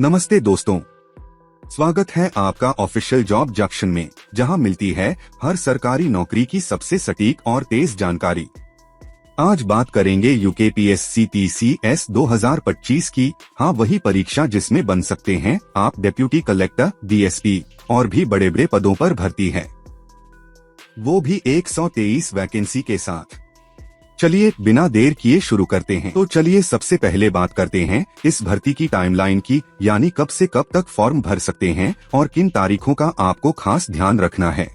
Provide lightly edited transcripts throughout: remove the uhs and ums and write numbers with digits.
नमस्ते दोस्तों, स्वागत है आपका ऑफिशियल जॉब जंक्शन में, जहां मिलती है हर सरकारी नौकरी की सबसे सटीक और तेज जानकारी। आज बात करेंगे यूकेपीएससी TCS 2025 की। हाँ, वही परीक्षा जिसमें बन सकते हैं आप डिप्टी कलेक्टर, DSP और भी बड़े बड़े पदों पर भर्ती है, वो भी 123 वैकेंसी के साथ। चलिए बिना देर किए शुरू करते हैं। तो चलिए सबसे पहले बात करते हैं इस भर्ती की टाइमलाइन की, यानी कब से कब तक फॉर्म भर सकते हैं और किन तारीखों का आपको खास ध्यान रखना है।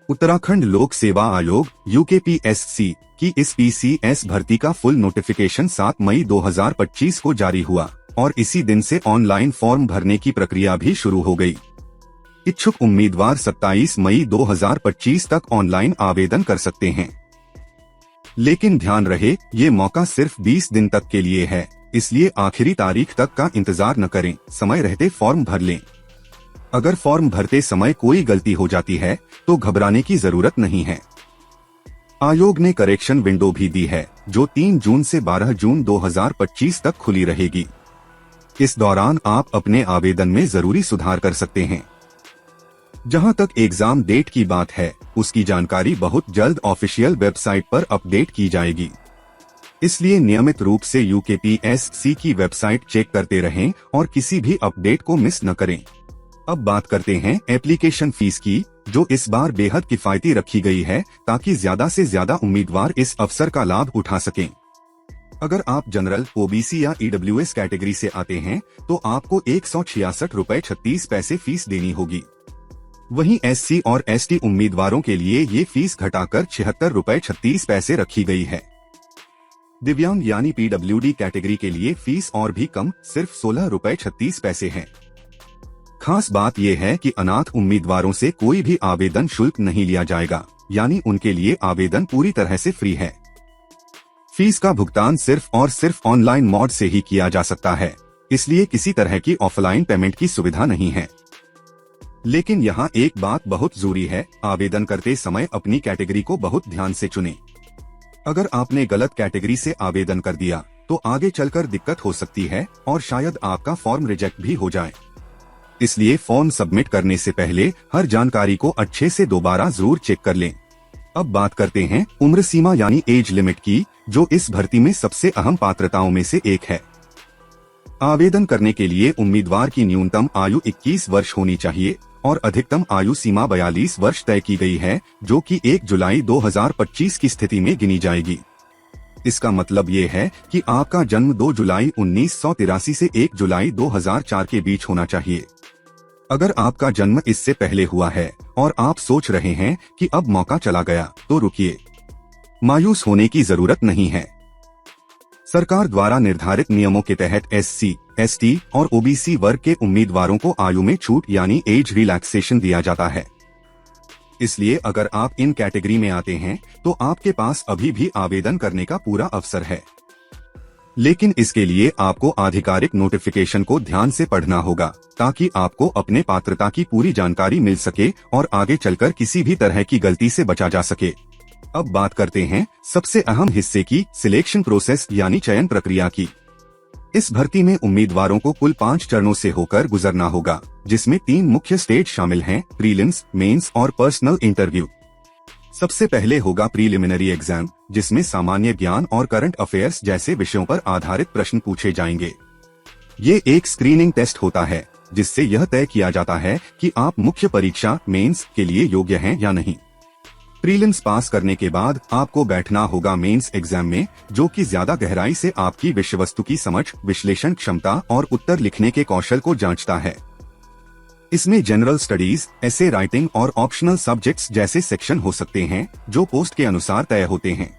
उत्तराखंड लोक सेवा आयोग UKPSC की इस PCS भर्ती का फुल नोटिफिकेशन 7 मई 2025 को जारी हुआ और इसी दिन से ऑनलाइन फॉर्म भरने की प्रक्रिया भी शुरू हो गई। इच्छुक उम्मीदवार 27 मई 2025 तक ऑनलाइन आवेदन कर सकते हैं। लेकिन ध्यान रहे, ये मौका सिर्फ 20 दिन तक के लिए है, इसलिए आखिरी तारीख तक का इंतजार न करें, समय रहते फॉर्म भर लें। अगर फॉर्म भरते समय कोई गलती हो जाती है तो घबराने की जरूरत नहीं है। आयोग ने करेक्शन विंडो भी दी है, जो 3 जून से 12 जून 2025 तक खुली रहेगी। इस दौरान आप अपने आवेदन में जरूरी सुधार कर सकते हैं। जहां तक एग्जाम डेट की बात है, उसकी जानकारी बहुत जल्द ऑफिशियल वेबसाइट पर अपडेट की जाएगी, इसलिए नियमित रूप से UKPSC की वेबसाइट चेक करते रहें और किसी भी अपडेट को मिस न करें। अब बात करते हैं एप्लीकेशन फीस की, जो इस बार बेहद किफायती रखी गई है ताकि ज्यादा से ज्यादा उम्मीदवार इस अवसर का लाभ उठा सकें। अगर आप जनरल, OBC या EWS कैटेगरी से आते हैं तो आपको 166 रुपए 36 पैसे फीस देनी होगी। वहीं SC और ST उम्मीदवारों के लिए ये फीस घटाकर 76 रुपए 36 पैसे रखी गई है। दिव्यांग यानी PWD कैटेगरी के लिए फीस और भी कम, सिर्फ 16 रुपए 36 पैसे है। खास बात यह है कि अनाथ उम्मीदवारों से कोई भी आवेदन शुल्क नहीं लिया जाएगा, यानी उनके लिए आवेदन पूरी तरह से फ्री है। फीस का भुगतान सिर्फ और सिर्फ ऑनलाइन मोड से ही किया जा सकता है, इसलिए किसी तरह की ऑफलाइन पेमेंट की सुविधा नहीं है। लेकिन यहाँ एक बात बहुत जरूरी है, आवेदन करते समय अपनी कैटेगरी को बहुत ध्यान से चुनें। अगर आपने गलत कैटेगरी से आवेदन कर दिया तो आगे चलकर दिक्कत हो सकती है और शायद आपका फॉर्म रिजेक्ट भी हो जाए। इसलिए फॉर्म सबमिट करने से पहले हर जानकारी को अच्छे से दोबारा जरूर चेक कर लें। अब बात करते हैं उम्र सीमा यानी एज लिमिट की, जो इस भर्ती में सबसे अहम पात्रताओं में से एक है। आवेदन करने के लिए उम्मीदवार की न्यूनतम आयु 21 वर्ष होनी चाहिए और अधिकतम आयु सीमा 42 वर्ष तय की गई है, जो कि 1 जुलाई 2025 की स्थिति में गिनी जाएगी। इसका मतलब ये है कि आपका जन्म 2 जुलाई 1983 से 1 जुलाई 2004 के बीच होना चाहिए। अगर आपका जन्म इससे पहले हुआ है और आप सोच रहे हैं कि अब मौका चला गया, तो रुकिए, मायूस होने की जरूरत नहीं है। सरकार द्वारा निर्धारित नियमों के तहत SC, ST और OBC वर्ग के उम्मीदवारों को आयु में छूट यानी एज रिलैक्सेशन दिया जाता है। इसलिए अगर आप इन कैटेगरी में आते हैं तो आपके पास अभी भी आवेदन करने का पूरा अवसर है। लेकिन इसके लिए आपको आधिकारिक नोटिफिकेशन को ध्यान से पढ़ना होगा, ताकि आपको अपने पात्रता की पूरी जानकारी मिल सके और आगे चलकर किसी भी तरह की गलती से बचा जा सके। अब बात करते हैं सबसे अहम हिस्से की, सिलेक्शन प्रोसेस यानी चयन प्रक्रिया की। इस भर्ती में उम्मीदवारों को कुल 5 चरणों से होकर गुजरना होगा, जिसमें 3 मुख्य स्टेज शामिल हैं, प्रीलिम्स, मेंस और पर्सनल इंटरव्यू। सबसे पहले होगा प्रीलिमिनरी एग्जाम, जिसमें सामान्य ज्ञान और करंट अफेयर्स जैसे विषयों पर आधारित प्रश्न पूछे जाएंगे। ये एक स्क्रीनिंग टेस्ट होता है, जिससे यह तय किया जाता है कि आप मुख्य परीक्षा मेंस के लिए योग्य हैं या नहीं। प्रीलिम्स पास करने के बाद आपको बैठना होगा मेंस एग्जाम में, जो कि ज्यादा गहराई से आपकी विषय वस्तु की समझ, विश्लेषण क्षमता और उत्तर लिखने के कौशल को जांचता है। इसमें जनरल स्टडीज, एसे राइटिंग और ऑप्शनल सब्जेक्ट्स जैसे सेक्शन हो सकते हैं, जो पोस्ट के अनुसार तय होते हैं।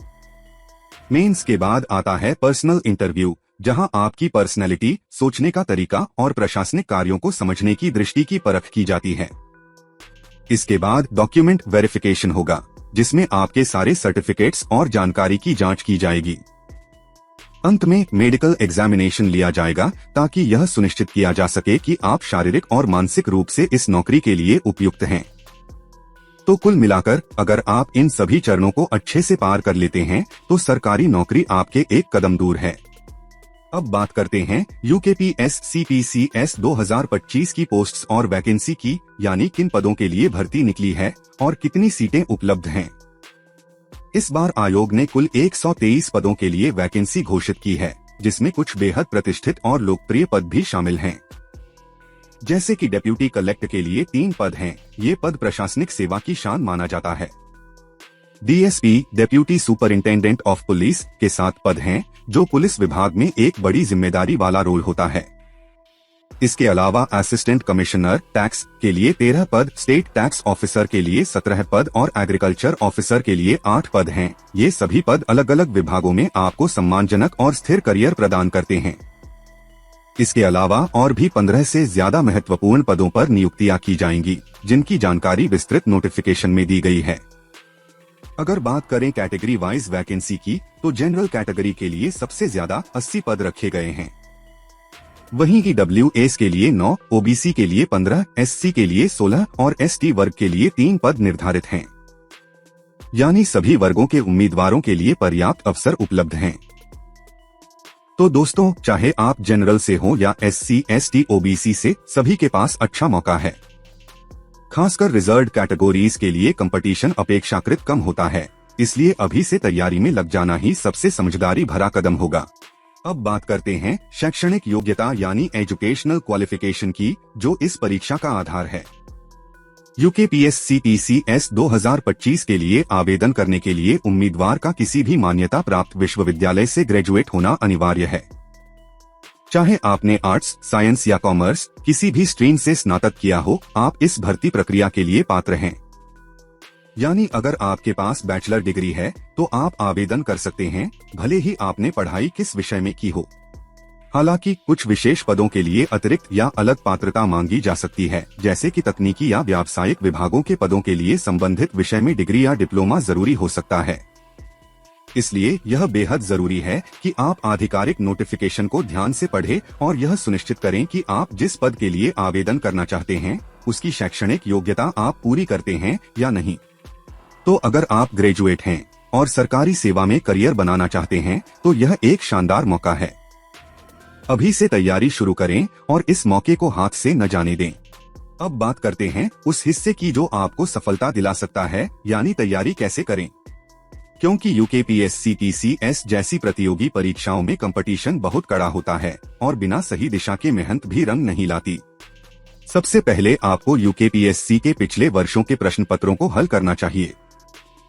मेंस के बाद आता है पर्सनल इंटरव्यू, जहां आपकी पर्सनैलिटी, सोचने का तरीका और प्रशासनिक कार्यों को समझने की दृष्टि की परख की जाती है। इसके बाद डॉक्यूमेंट वेरिफिकेशन होगा, जिसमें आपके सारे सर्टिफिकेट्स और जानकारी की जांच की जाएगी। अंत में मेडिकल एग्जामिनेशन लिया जाएगा, ताकि यह सुनिश्चित किया जा सके कि आप शारीरिक और मानसिक रूप से इस नौकरी के लिए उपयुक्त हैं। तो कुल मिलाकर अगर आप इन सभी चरणों को अच्छे से पार कर लेते हैं तो सरकारी नौकरी आपके एक कदम दूर है। अब बात करते हैं UKPSC-PCS 2025 की पोस्ट्स और वैकेंसी की, यानी किन पदों के लिए भर्ती निकली है और कितनी सीटें उपलब्ध हैं। इस बार आयोग ने कुल 123 पदों के लिए वैकेंसी घोषित की है, जिसमें कुछ बेहद प्रतिष्ठित और लोकप्रिय पद भी शामिल हैं। जैसे कि डेप्यूटी कलेक्टर के लिए 3 पद हैं। ये पद प्रशासनिक सेवा की शान माना जाता है। DSP deputy superintendent of police के 7 पद हैं, जो पुलिस विभाग में एक बड़ी जिम्मेदारी वाला रोल होता है। इसके अलावा असिस्टेंट कमिश्नर टैक्स के लिए 13 पद, स्टेट टैक्स ऑफिसर के लिए 17 पद और एग्रीकल्चर ऑफिसर के लिए 8 पद हैं। ये सभी पद अलग अलग विभागों में आपको सम्मानजनक और स्थिर करियर प्रदान करते हैं। इसके अलावा और भी 15 से ज्यादा महत्वपूर्ण पदों पर नियुक्तियां की जाएंगी, जिनकी जानकारी विस्तृत नोटिफिकेशन में दी गई है। अगर बात करें कैटेगरी वाइज वैकेंसी की, तो जनरल कैटेगरी के लिए सबसे ज्यादा 80 पद रखे गए हैं। वहीं EWS के लिए 9, OBC के लिए 15, SC के लिए 16 और ST वर्ग के लिए 3 पद निर्धारित हैं। यानी सभी वर्गों के उम्मीदवारों के लिए पर्याप्त अवसर उपलब्ध हैं। तो दोस्तों, चाहे आप जनरल से हो या SC, ST, OBC से, सभी के पास अच्छा मौका है। खासकर रिजर्व्ड कैटेगरीज के लिए कंपटीशन अपेक्षाकृत कम होता है, इसलिए अभी से तैयारी में लग जाना ही सबसे समझदारी भरा कदम होगा। अब बात करते हैं शैक्षणिक योग्यता यानी एजुकेशनल क्वालिफिकेशन की, जो इस परीक्षा का आधार है। UKPSC-PCS 2025 के लिए आवेदन करने के लिए उम्मीदवार का किसी भी मान्यता प्राप्त विश्वविद्यालय से ग्रेजुएट होना अनिवार्य है। चाहे आपने आर्ट्स, साइंस या कॉमर्स किसी भी स्ट्रीम से स्नातक किया हो, आप इस भर्ती प्रक्रिया के लिए पात्र हैं। यानी अगर आपके पास बैचलर डिग्री है तो आप आवेदन कर सकते हैं, भले ही आपने पढ़ाई किस विषय में की हो। हालांकि कुछ विशेष पदों के लिए अतिरिक्त या अलग पात्रता मांगी जा सकती है, जैसे कि तकनीकी या व्यावसायिक विभागों के पदों के लिए संबंधित विषय में डिग्री या डिप्लोमा जरूरी हो सकता है। इसलिए यह बेहद जरूरी है कि आप आधिकारिक नोटिफिकेशन को ध्यान से पढ़ें और यह सुनिश्चित करें कि आप जिस पद के लिए आवेदन करना चाहते हैं, उसकी शैक्षणिक योग्यता आप पूरी करते हैं या नहीं। तो अगर आप ग्रेजुएट हैं और सरकारी सेवा में करियर बनाना चाहते हैं, तो यह एक शानदार मौका है। अभी से तैयारी शुरू करें और इस मौके को हाथ से न जाने दें। अब बात करते हैं उस हिस्से की जो आपको सफलता दिला सकता है, यानी तैयारी कैसे करें। क्योंकि UKPSC-PCS जैसी प्रतियोगी परीक्षाओं में कंपटीशन बहुत कड़ा होता है और बिना सही दिशा के मेहनत भी रंग नहीं लाती। सबसे पहले आपको UKPSC के पिछले वर्षों के प्रश्न पत्रों को हल करना चाहिए।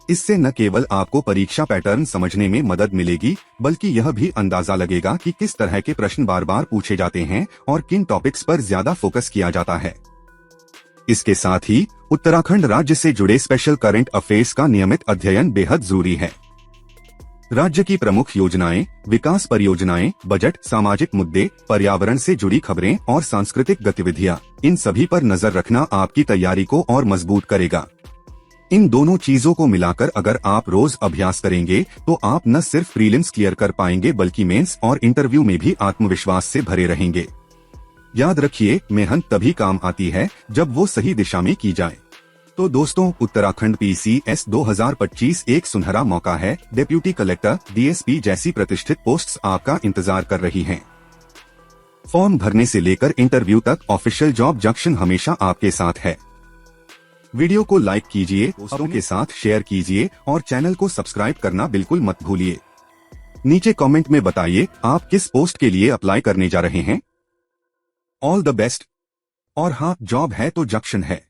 इससे न केवल आपको परीक्षा पैटर्न समझने में मदद मिलेगी, बल्कि यह भी अंदाजा लगेगा कि किस तरह के प्रश्न बार बार पूछे जाते हैं और किन टॉपिक्स पर ज्यादा फोकस किया जाता है। इसके साथ ही उत्तराखंड राज्य से जुड़े स्पेशल करंट अफेयर्स का नियमित अध्ययन बेहद जरूरी है। राज्य की प्रमुख योजनाएं, विकास परियोजनाएं, बजट, सामाजिक मुद्दे, पर्यावरण से जुड़ी खबरें और सांस्कृतिक गतिविधियां, इन सभी पर नजर रखना आपकी तैयारी को और मजबूत करेगा। इन दोनों चीजों को मिलाकर अगर आप रोज अभ्यास करेंगे तो आप न सिर्फ प्रीलिम्स क्लियर कर पाएंगे, बल्कि मेंस और इंटरव्यू में भी आत्मविश्वास से भरे रहेंगे। याद रखिए, मेहनत तभी काम आती है जब वो सही दिशा में की जाए। तो दोस्तों, उत्तराखंड PCS 2025 एक सुनहरा मौका है। डेप्यूटी कलेक्टर, DSP जैसी प्रतिष्ठित पोस्ट्स आपका इंतजार कर रही हैं। फॉर्म भरने से लेकर इंटरव्यू तक ऑफिशियल जॉब जंक्शन हमेशा आपके साथ है। वीडियो को लाइक कीजिए, दोस्तों के साथ शेयर कीजिए और चैनल को सब्सक्राइब करना बिल्कुल मत भूलिए। नीचे कमेंट में बताइए आप किस पोस्ट के लिए अप्लाई करने जा रहे हैं। All the best. और हाँ, जॉब है तो जंक्शन है।